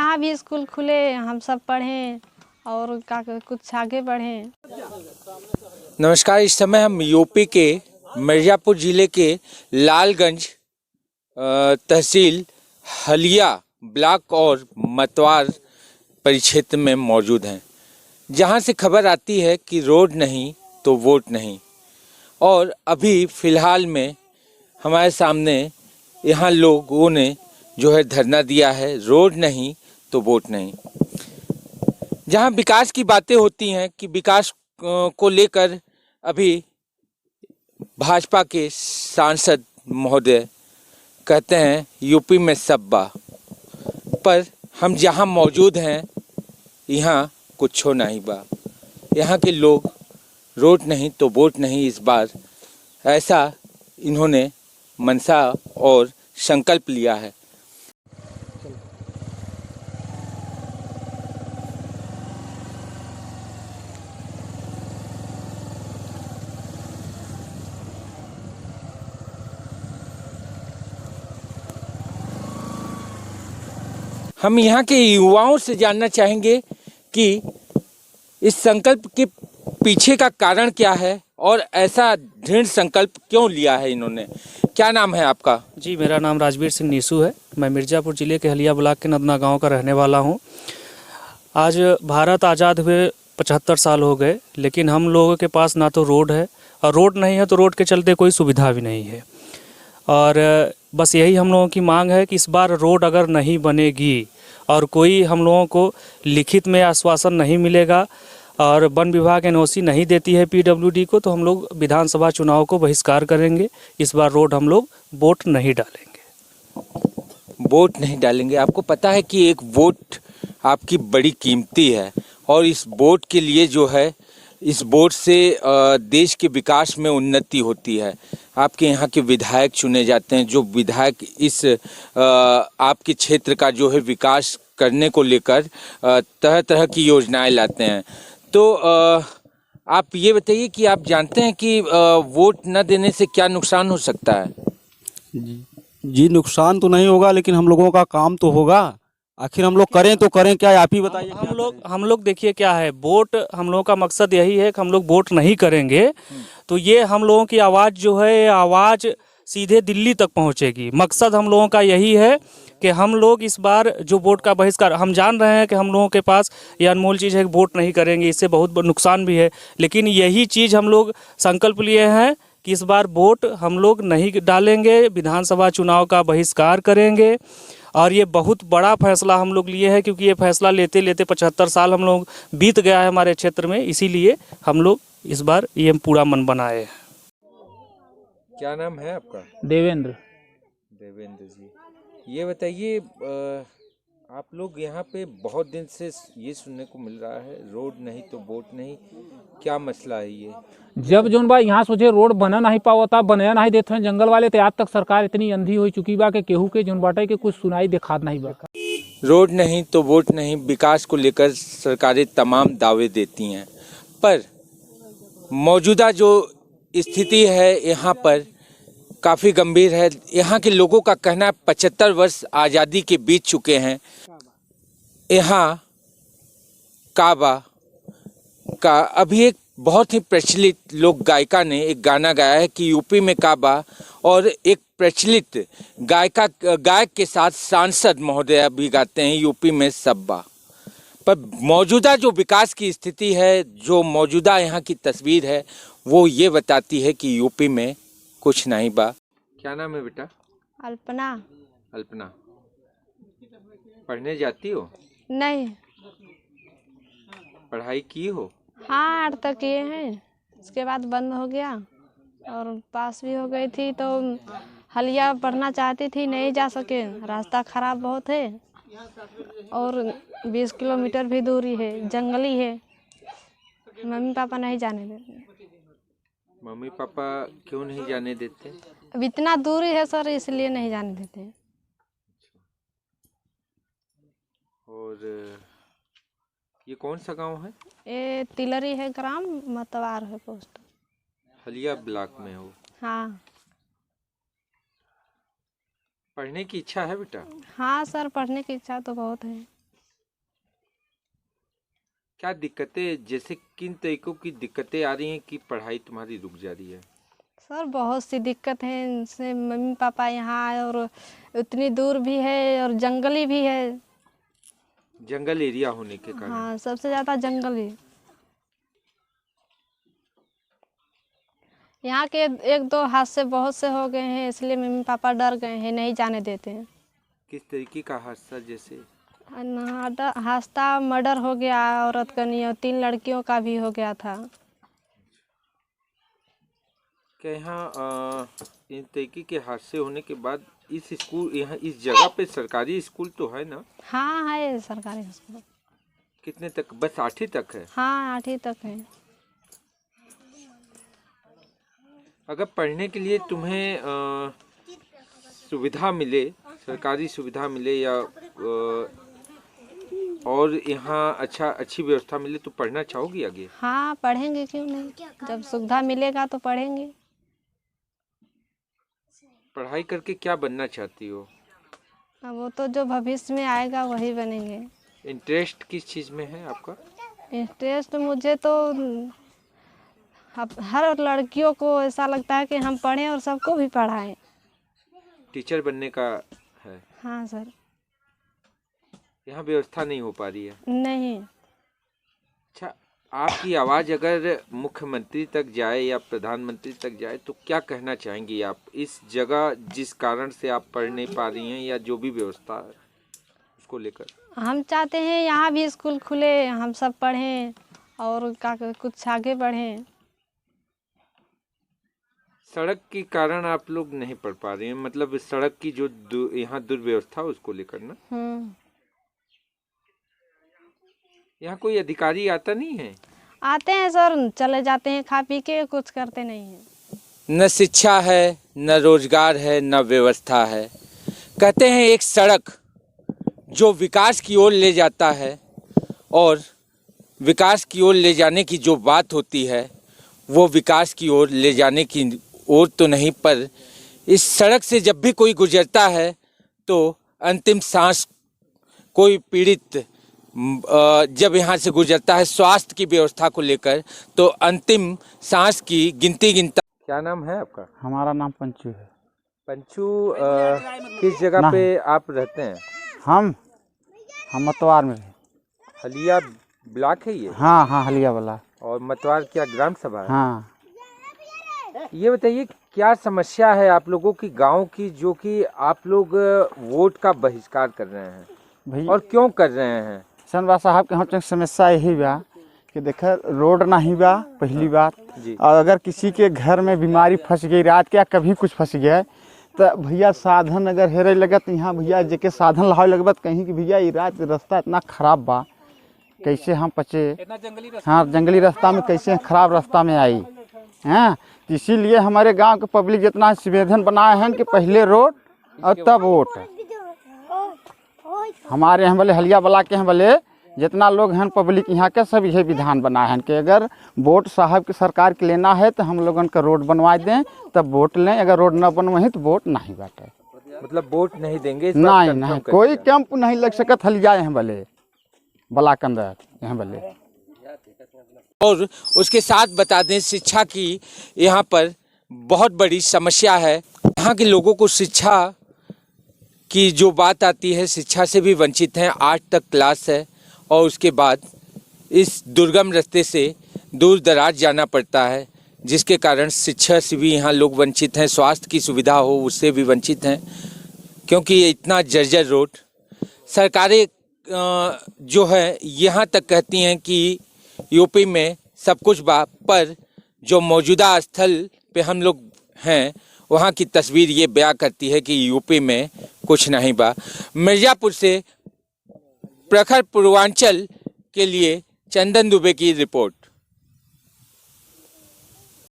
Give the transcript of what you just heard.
यहाँ भी स्कूल खुले, हम सब पढ़ें और कुछ आगे बढ़ें। नमस्कार, इस समय हम यूपी के मिर्ज़ापुर ज़िले के लालगंज तहसील हलिया ब्लॉक और मतवार परिक्षेत्र में मौजूद हैं, जहां से खबर आती है कि रोड नहीं तो वोट नहीं। और अभी फ़िलहाल में हमारे सामने यहाँ लोगों ने जो है धरना दिया है, रोड नहीं तो वोट नहीं। जहाँ विकास की बातें होती हैं कि विकास को लेकर अभी भाजपा के सांसद महोदय कहते हैं यूपी में सब्बा, पर हम जहाँ मौजूद हैं यहाँ कुछ हो नहीं बा। यहाँ के लोग रोड नहीं तो वोट नहीं इस बार, ऐसा इन्होंने मनसा और संकल्प लिया है। हम यहाँ के युवाओं से जानना चाहेंगे कि इस संकल्प के पीछे का कारण क्या है और ऐसा दृढ़ संकल्प क्यों लिया है इन्होंने। क्या नाम है आपका? जी, मेरा नाम राजवीर सिंह नीसू है। मैं मिर्ज़ापुर ज़िले के हलिया ब्लॉक के नदना गांव का रहने वाला हूं। आज भारत आज़ाद हुए 75 साल हो गए, लेकिन हम लोगों के पास ना तो रोड है, और रोड नहीं है तो रोड के चलते कोई सुविधा भी नहीं है। और बस यही हम लोगों की मांग है कि इस बार रोड अगर नहीं बनेगी और कोई हम लोगों को लिखित में आश्वासन नहीं मिलेगा और वन विभाग एनओसी नहीं देती है पीडब्ल्यूडी को, तो हम लोग विधानसभा चुनाव को बहिष्कार करेंगे। इस बार रोड हम लोग वोट नहीं डालेंगे। वोट नहीं डालेंगे। आपको पता है कि एक वोट आपकी बड़ी कीमती है और इस वोट के लिए जो है, इस वोट से देश के विकास में उन्नति होती है। आपके यहाँ के विधायक चुने जाते हैं, जो विधायक इस आपके क्षेत्र का जो है विकास करने को लेकर तरह तरह की योजनाएं लाते हैं। तो आप ये बताइए कि आप जानते हैं कि वोट न देने से क्या नुकसान हो सकता है? जी, नुकसान तो नहीं होगा, लेकिन हम लोगों का काम तो होगा। आखिर हम लोग करें तो करें क्या, आप ही बताइए। हम लोग देखिए क्या है, वोट हम लोगों का मकसद यही है कि हम लोग वोट नहीं करेंगे तो ये हम लोगों की आवाज़ जो है, ये आवाज़ सीधे दिल्ली तक पहुंचेगी। मकसद हम लोगों का यही है कि हम लोग इस बार जो वोट का बहिष्कार, हम जान रहे हैं कि हम लोगों के पास ये अनमोल चीज़ है कि वोट नहीं करेंगे, इससे बहुत नुकसान भी है, लेकिन यही चीज़ हम लोग संकल्प लिए हैं कि इस बार वोट हम लोग नहीं डालेंगे, विधानसभा चुनाव का बहिष्कार करेंगे। और ये बहुत बड़ा फैसला हम लोग लिए हैं, क्योंकि ये फैसला लेते लेते 75 साल हम लोग बीत गया है हमारे क्षेत्र में, इसीलिए हम लोग इस बार ये पूरा मन बनाए हैं। क्या नाम है आपका? देवेंद्र। देवेंद्र जी, ये बताइए, आप लोग यहाँ पे बहुत दिन से ये सुनने को मिल रहा है रोड नहीं तो वोट नहीं, क्या मसला है ये? जब जोन बा यहाँ सोचे रोड बना नहीं पावता, बनया नहीं देते हैं जंगल वाले, तो आज तक सरकार इतनी अंधी हो चुकी बा कि केहू के जोन बाटे के कुछ सुनाई दिखात नहीं बा। रोड नहीं तो वोट नहीं, विकास को लेकर सरकारें तमाम दावे देती हैं, पर मौजूदा जो स्थिति है यहाँ पर काफ़ी गंभीर है। यहाँ के लोगों का कहना है 75 वर्ष आज़ादी के बीत चुके हैं। यहाँ काबा का अभी एक बहुत ही प्रचलित लोक गायिका ने एक गाना गाया है कि यूपी में काबा, और एक प्रचलित गायक के साथ सांसद महोदय भी गाते हैं यूपी में सब्बा। पर मौजूदा जो विकास की स्थिति है, जो मौजूदा यहाँ की तस्वीर है, वो ये बताती है कि यूपी में कुछ नहीं बा। क्या नाम है बेटा? अल्पना। अल्पना, पढ़ने जाती हो? नहीं। पढ़ाई की हो? हाँ, 8 तक किए हैं, उसके बाद बंद हो गया और पास भी हो गई थी, तो हलिया पढ़ना चाहती थी, नहीं जा सके, रास्ता खराब बहुत है और 20 किलोमीटर भी दूरी है, जंगली है, मम्मी पापा नहीं जाने देते। मम्मी पापा क्यों नहीं जाने देते? अब इतना दूरी है सर, इसलिए नहीं जाने देते। और ये कौन सा गांव है? ये तिलरी है ग्राम, मतवार है पोस्ट। हलिया ब्लॉक में हो? हाँ। पढ़ने की इच्छा है बेटा? हाँ सर, पढ़ने की इच्छा तो बहुत है। क्या दिक्कतें, जैसे किन तरीकों की दिक्कतें आ रही हैं कि पढ़ाई तुम्हारी रुक जा रही है? सर बहुत सी दिक्कत है इनसे, मम्मी पापा यहाँ आए और उतनी दूर भी है और जंगली भी है। जंगल एरिया होने के कारण। हाँ, सबसे ज़्यादा जंगली। यहाँ के एक दो हादसे बहुत से हो गए हैं, इसलिए मम्मी पापा डर गए हैं, नहीं जाने देते हैं। किस तरीके का हादसा? जैसे हादसा मर्डर हो गया औरत का, नहीं, और 3 लड़कियों का भी हो गया था। क्या यहाँ इन तरीके के हादसे होने के बाद इस स्कूल, यहाँ इस जगह पे सरकारी स्कूल तो है ना? हाँ है सरकारी स्कूल। कितने तक? बस 8वीं तक है? हाँ 8वीं तक है। अगर पढ़ने के लिए तुम्हें सुविधा मिले, सरकारी सुविधा मिले या और यहाँ अच्छी व्यवस्था मिले तो पढ़ना चाहोगी आगे? हाँ पढ़ेंगे, क्यों नहीं, जब सुविधा मिलेगा तो पढ़ेंगे। पढ़ाई करके क्या बनना चाहती हो? अब वो तो जो भविष्य में आएगा वही बनेंगे। इंटरेस्ट किस चीज़ में है आपका? इंटरेस्ट मुझे तो अब हर लड़कियों को ऐसा लगता है कि हम पढ़ें और सबको भी पढ़ाएं। टीचर बनने का है? हाँ सर। यहाँ व्यवस्था नहीं हो पा रही है? नहीं। अच्छा, आपकी आवाज़ अगर मुख्यमंत्री तक जाए या प्रधानमंत्री तक जाए तो क्या कहना चाहेंगी आप इस जगह, जिस कारण से आप पढ़ नहीं पा रही हैं या जो भी व्यवस्था है उसको लेकर? हम चाहते हैं यहाँ भी स्कूल खुले, हम सब पढ़ें और कुछ आगे बढ़ें। सड़क के कारण आप लोग नहीं पढ़ पा रहे हैं, मतलब सड़क की जो यहाँ दुर्व्यवस्था उसको लेकर ना? यहाँ कोई अधिकारी आता नहीं है? आते हैं सर, चले जाते हैं खा पी के, कुछ करते नहीं हैं। न शिक्षा है, न रोजगार है, न व्यवस्था है। कहते हैं एक सड़क जो विकास की ओर ले जाता है, और विकास की ओर ले जाने की जो बात होती है वो विकास की ओर ले जाने की ओर तो नहीं, पर इस सड़क से जब भी कोई गुजरता है तो अंतिम सांस कोई पीड़ित जब यहाँ से गुजरता है स्वास्थ्य की व्यवस्था को लेकर तो अंतिम सांस की गिनती गिनता। क्या नाम है आपका? हमारा नाम पंचू है। पंचू, किस जगह पे आप रहते हैं? हम मतवार में हैं। हलिया ब्लॉक है ये? हाँ हलिया वाला। और मतवार क्या ग्राम सभा है? हाँ। ये बताइए क्या समस्या है आप लोगों की गांव की, जो कि आप लोग वोट का बहिष्कार कर रहे हैं भैया और क्यों कर रहे हैं? सनबा साहब के हम समस्या यही बा कि देखा रोड नहीं बा, पहली बात जी। और अगर किसी के घर में बीमारी फंस गई, रात के कभी कुछ फंस गया तो भैया साधन अगर हेरे लगे तो यहाँ भैया जेके साधन लावे लगे कहीं कि भैया ये रात रास्ता इतना खराब बा, कैसे हम बचे? हाँ, जंगली रास्ता में कैसे खराब रास्ता में आई हैं। इसीलिए हमारे गांव के पब्लिक जितना संवेदन बनाए हैं कि पहले रोड और तब वोट। हमारे यहाँ वाले हलिया वाला के यहाँ वाले जितना लोग हैं पब्लिक यहाँ के सब यही विधान बनाए हैं कि अगर वोट साहब की सरकार के लेना है तो हम लोगों का रोड बनवा दें तब वोट लें, अगर रोड न बनवाए तो वोट नहीं बाटे। मतलब वोट नहीं देंगे? नहीं, कोई कैंप नहीं लग सकत हलिया यहाँ वाले बला के अंदर यहाँ वाले। और उसके साथ बता दें शिक्षा की यहाँ पर बहुत बड़ी समस्या है। यहाँ के लोगों को शिक्षा की जो बात आती है, शिक्षा से भी वंचित हैं। 8 तक क्लास है और उसके बाद इस दुर्गम रास्ते से दूर दराज जाना पड़ता है, जिसके कारण शिक्षा से भी यहाँ लोग वंचित हैं। स्वास्थ्य की सुविधा हो उससे भी वंचित हैं, क्योंकि ये इतना जर्जर रोड। सरकारें जो है यहाँ तक कहती हैं कि यूपी में सब कुछ बा, पर जो मौजूदा स्थल पे हम लोग हैं वहाँ की तस्वीर ये बयां करती है कि यूपी में कुछ नहीं बा। मिर्ज़ापुर से प्रखर पूर्वांचल के लिए चंदन दुबे की रिपोर्ट।